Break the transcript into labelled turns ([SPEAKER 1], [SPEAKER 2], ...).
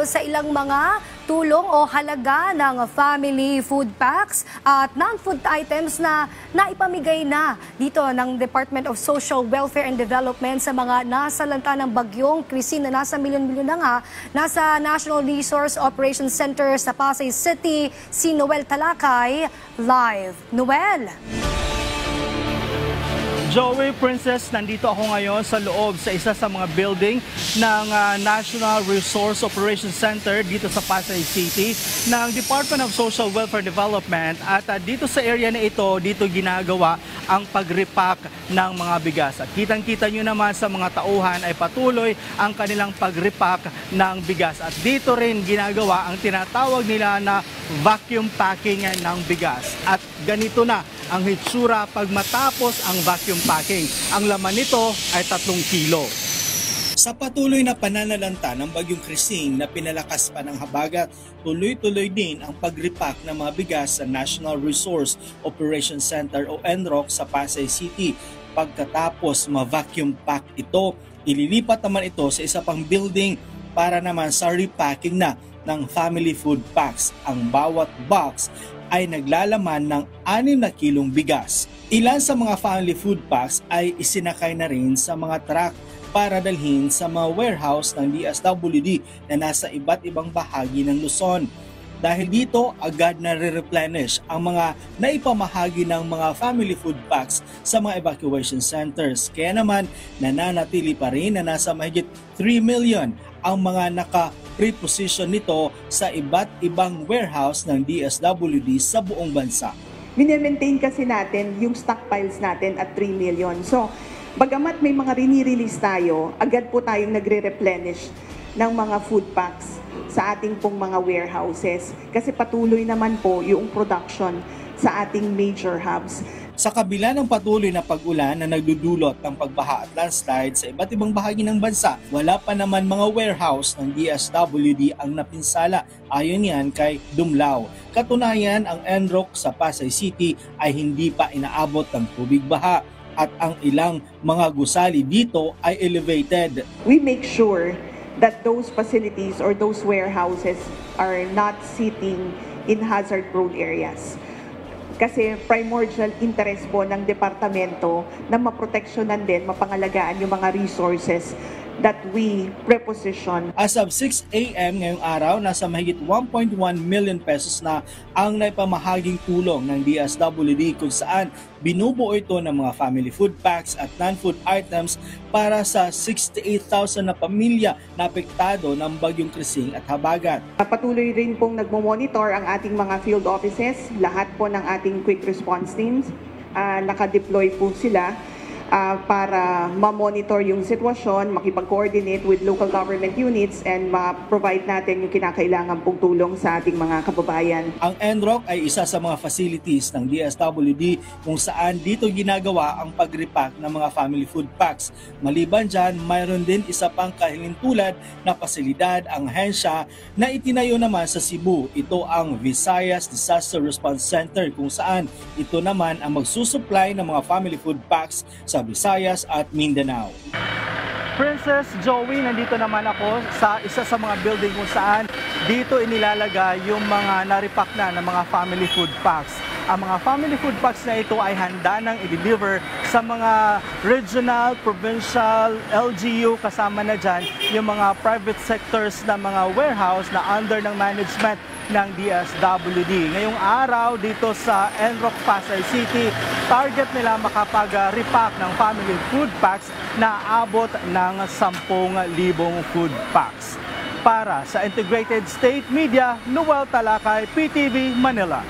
[SPEAKER 1] sa ilang mga tulong o halaga ng family food packs at non-food items na naipamigay na dito ng Department of Social Welfare and Development sa mga nasalanta ng bagyong Christine na nasa milyon-milyon na nga. Nasa National Resource Operations Center sa Pasay City, si Noel Talakay, live. Noel!
[SPEAKER 2] Joey, Princess, nandito ako ngayon sa loob sa isa sa mga building ng National Resource Operations Center dito sa Pasay City ng Department of Social Welfare Development at dito sa area na ito, dito ginagawa ang pag-repack ng mga bigas. At kitang-kita nyo naman sa mga tauhan ay patuloy ang kanilang pag-repack ng bigas. At dito rin ginagawa ang tinatawag nila na vacuum packing ng bigas. At ganito na ang hitsura pag matapos ang vacuum packing. Ang laman nito ay 3 kilo. Sa patuloy na pananalanta ng bagyong Christine na pinalakas pa ng habagat, tuloy-tuloy din ang pag-repack ng mga bigas sa National Resource Operations Center o NROC sa Pasay City. Pagkatapos ma-vacuum pack ito, ililipat naman ito sa isa pang building para naman sa repacking na ng family food packs. Ang bawat box ay naglalaman ng 6 na kilong bigas. Ilan sa mga family food packs ay isinakay na rin sa mga truck para dalhin sa mga warehouse ng DSWD na nasa iba't ibang bahagi ng Luzon. Dahil dito, agad na re-replenish ang mga naipamahagi ng mga family food packs sa mga evacuation centers. Kaya naman, nananatili pa rin na nasa mahigit 3 million ang mga naka-preposition nito sa iba't ibang warehouse ng DSWD sa buong bansa.
[SPEAKER 3] Mini-maintain kasi natin yung stockpiles natin at 3 million. So, bagamat may mga rini-release tayo, agad po tayong nagre-replenish ng mga food packs sa ating pong mga warehouses. Kasi patuloy naman po yung production sa ating major hubs.
[SPEAKER 2] Sa kabila ng patuloy na pag-ulan na nagdudulot ng pagbaha at landslide sa iba't ibang bahagi ng bansa, wala pa naman mga warehouse ng DSWD ang napinsala ayon yan kay Dumlao. Katunayan, ang NROC sa Pasay City ay hindi pa inaabot ng tubig baha at ang ilang mga gusali dito ay elevated.
[SPEAKER 3] We make sure that those facilities or those warehouses are not sitting in hazard-prone areas. Kasi primordial interest po ng departamento na maproteksyonan din, mapangalagaan yung mga resources that we preposition.
[SPEAKER 2] As of 6 a.m. ngayong araw, nasa mahigit 1.1 million pesos na ang naipamahaging tulong ng DSWD kung saan binubuo ito ng mga family food packs at non-food items para sa 68,000 na pamilya na apektado ng bagyong Christine at habagat.
[SPEAKER 3] Patuloy rin pong nagmo-monitor ang ating mga field offices, lahat po ng ating quick response teams, nakadeploy po sila para ma-monitor yung sitwasyon, makipag-coordinate with local government units and ma-provide natin yung kinakailangan pong tulong sa ating mga kababayan.
[SPEAKER 2] Ang NROC ay isa sa mga facilities ng DSWD kung saan dito ginagawa ang pag-repack ng mga family food packs. Maliban dyan, mayroon din isa pang kahilintulad na pasilidad ang hensya na itinayo naman sa Cebu. Ito ang Visayas Disaster Response Center kung saan ito naman ang magsusupply ng mga family food packs sa Visayas at Mindanao. Princess Joey, nandito naman ako sa isa sa mga building kung saan dito inilalagay yung mga naripack na ng mga family food packs. Ang mga family food packs na ito ay handa nang i-deliver sa mga regional, provincial, LGU, kasama na dyan yung mga private sectors na mga warehouse na under ng management ng DSWD. Ngayong araw dito sa NROC Pasay City, target nila makapag-repack ng family food packs na abot ng 10,000 food packs. Para sa Integrated State Media, Noel Talakay, PTV, Manila.